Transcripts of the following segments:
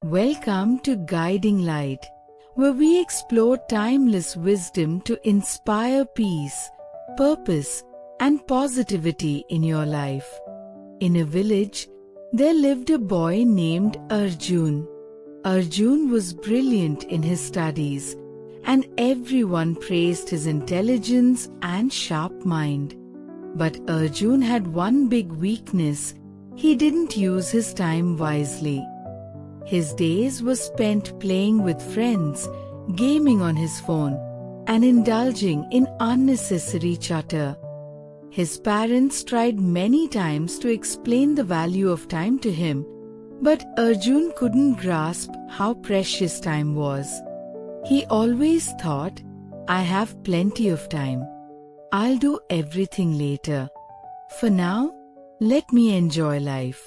Welcome to Guiding Light, where we explore timeless wisdom to inspire peace, purpose, and positivity in your life. In a village, there lived a boy named Arjun. Arjun was brilliant in his studies, and everyone praised his intelligence and sharp mind. But Arjun had one big weakness: he didn't use his time wisely. His days were spent playing with friends, gaming on his phone, and indulging in unnecessary chatter. His parents tried many times to explain the value of time to him, but Arjun couldn't grasp how precious time was. He always thought, "I have plenty of time. I'll do everything later. For now, let me enjoy life."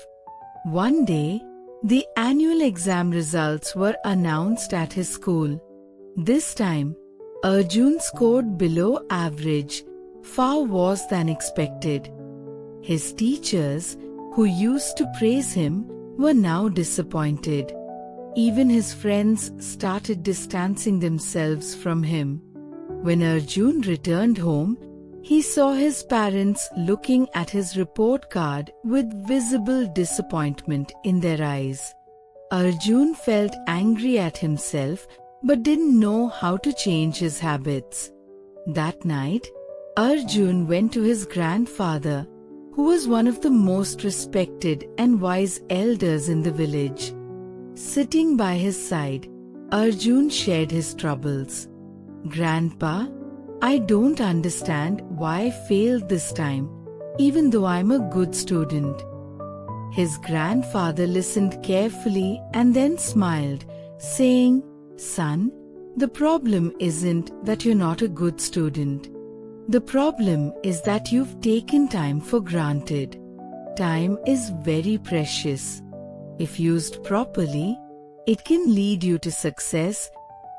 One day, the annual exam results were announced at his school. This time, Arjun scored below average, far worse than expected. His teachers, who used to praise him, were now disappointed. Even his friends started distancing themselves from him. When Arjun returned home, he saw his parents looking at his report card with visible disappointment in their eyes. Arjun felt angry at himself but didn't know how to change his habits. That night, Arjun went to his grandfather, who was one of the most respected and wise elders in the village. Sitting by his side, Arjun shared his troubles. "Grandpa, I don't understand why I failed this time, even though I'm a good student." His grandfather listened carefully and then smiled, saying, "Son, the problem isn't that you're not a good student. The problem is that you've taken time for granted. Time is very precious. If used properly, it can lead you to success,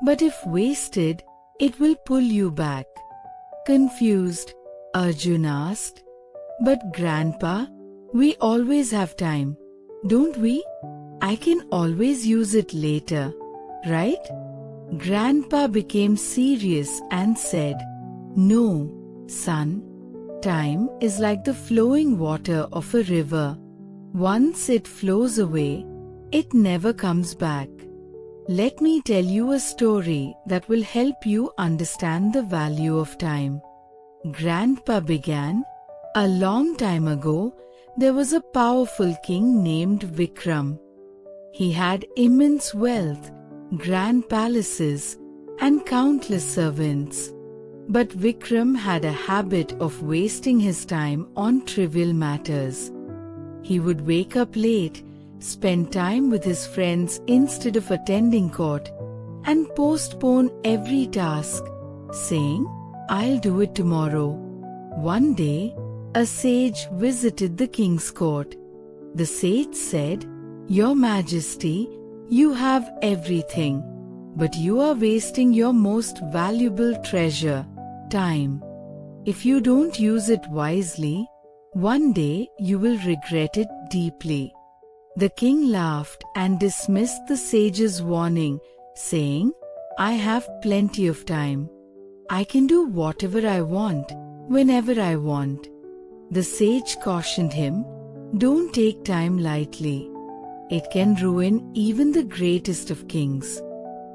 but if wasted, it will pull you back." Confused, Arjun asked, "But Grandpa, we always have time, don't we? I can always use it later, right?" Grandpa became serious and said, "No, son. Time is like the flowing water of a river. Once it flows away, it never comes back. Let me tell you a story that will help you understand the value of time." Grandpa began, "A long time ago, there was a powerful king named Vikram. He had immense wealth, grand palaces, and countless servants. But Vikram had a habit of wasting his time on trivial matters. He would wake up late, spend time with his friends instead of attending court, and postpone every task, saying, 'I'll do it tomorrow.' One day, a sage visited the king's court. The sage said, 'Your Majesty, you have everything, but you are wasting your most valuable treasure, time. If you don't use it wisely, one day you will regret it deeply.' The king laughed and dismissed the sage's warning, saying, 'I have plenty of time. I can do whatever I want, whenever I want.' The sage cautioned him, 'Don't take time lightly. It can ruin even the greatest of kings.'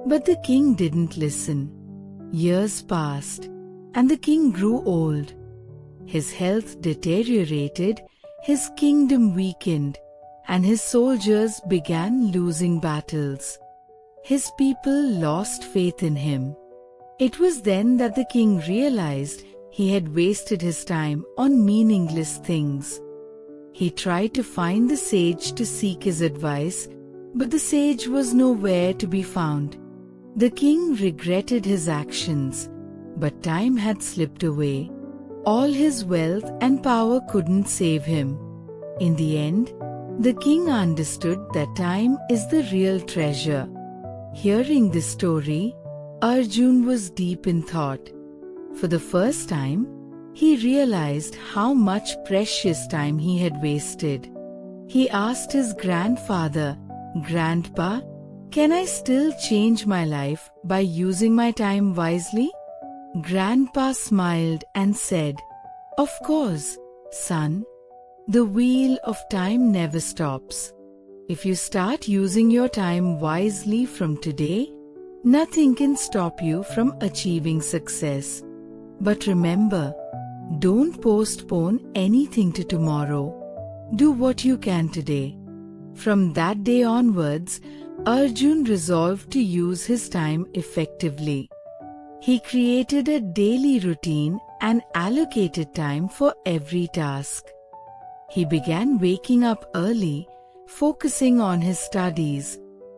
But the king didn't listen. Years passed, and the king grew old. His health deteriorated, his kingdom weakened, and his soldiers began losing battles. His people lost faith in him. It was then that the king realized he had wasted his time on meaningless things. He tried to find the sage to seek his advice, but the sage was nowhere to be found. The king regretted his actions, but time had slipped away. All his wealth and power couldn't save him. In the end, the king understood that time is the real treasure. Hearing this story, Arjun was deep in thought. For the first time, he realized how much precious time he had wasted. He asked his grandfather, "Grandpa, Can I still change my life by using my time wisely? Grandpa smiled and said, "Of course, son. The wheel of time never stops. If you start using your time wisely from today, nothing can stop you from achieving success. But remember, don't postpone anything to tomorrow. Do what you can today." From that day onwards, Arjun resolved to use his time effectively. He created a daily routine and allocated time for every task. He began waking up early, focusing on his studies,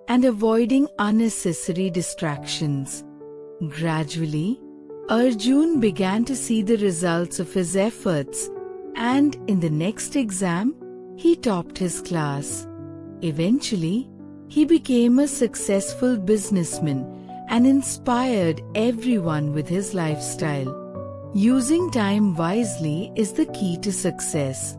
and avoiding unnecessary distractions. Gradually, Arjun began to see the results of his efforts, and in the next exam, he topped his class. Eventually, he became a successful businessman and inspired everyone with his lifestyle. Using time wisely is the key to success.